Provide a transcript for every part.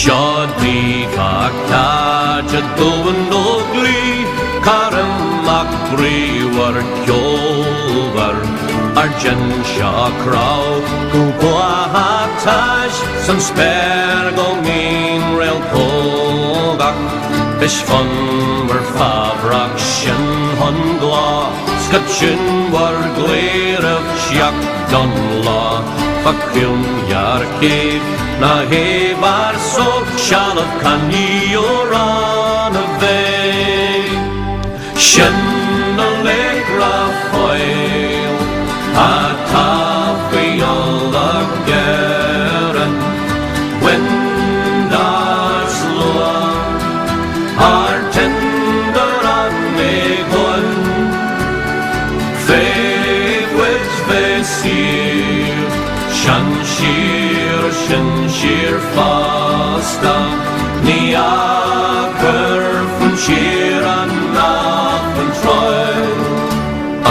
Sioddi gacta jadwn ogli Caram ac briwar kiolvar Arjan sha kraw Gubwahataj San spergongin rel kogak Bish fun war favrak shin hun gla Skutchin war gleir of shiak don la Fakyum yar cave Na hebar so shall of canioran of vey Shin allegra foil A taffy all again Windas lua Our tender on me gun Fave with vesir Shanshir fasta Ni aker von shir anach von troi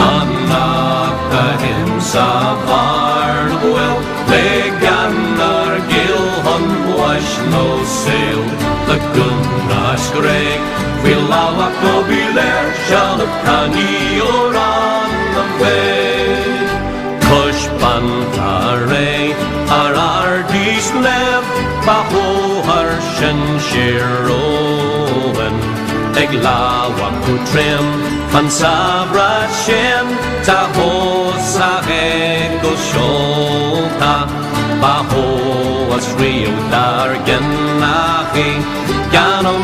Anach a himsa varnwell Leganar gilhon wash no sail The gunnash greg Vilawa kobiler Shalab kani oran the way Kush pantare Ardis lev baho harshen shiroven Eglawa kutrim van sabra shen Taho sage goshota Baho as rio dargen nahi Ganom